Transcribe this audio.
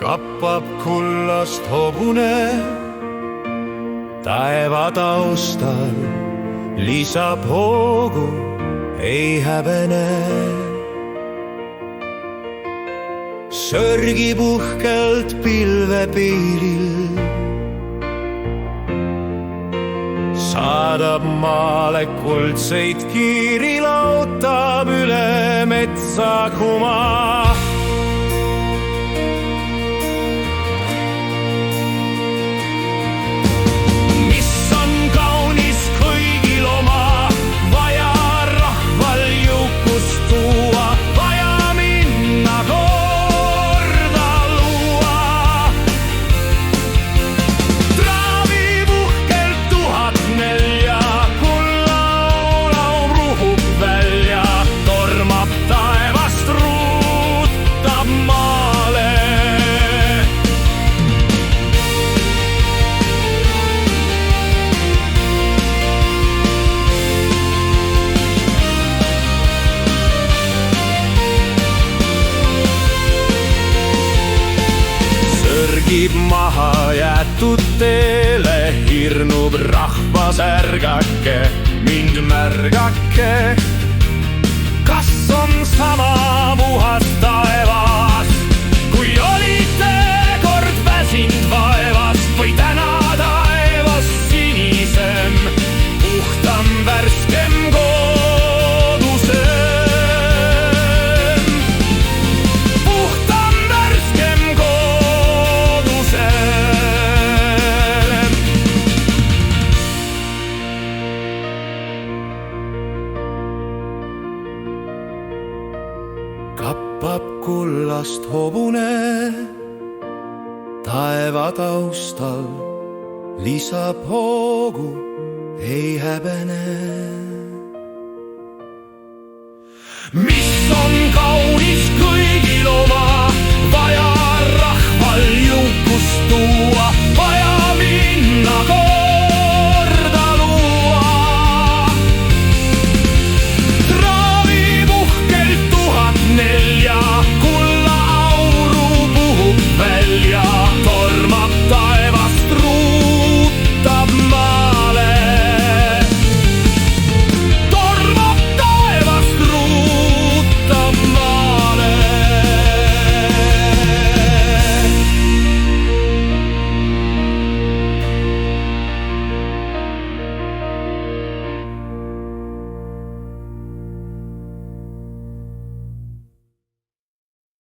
kappab kullast hobune taeva taustal, lisab hoogu, ei häbene. Sörgib uhkelt pilvepiiril, saadab maale kuldseid kiiri, lautab üle metsa kuma. Sörgib maha jäetud teele, hirnub rahvas, ärgake, mind märgake. Kas on sama puhas taevas, kui olite kord väsinud vaevast, või täna taevas sinisem, puhtam, värskem, koodusem? Puhtam, värskem, kappab kullast hobune taeva taustal, lisab hoogu, ei häbene. Mis on kaunis, kui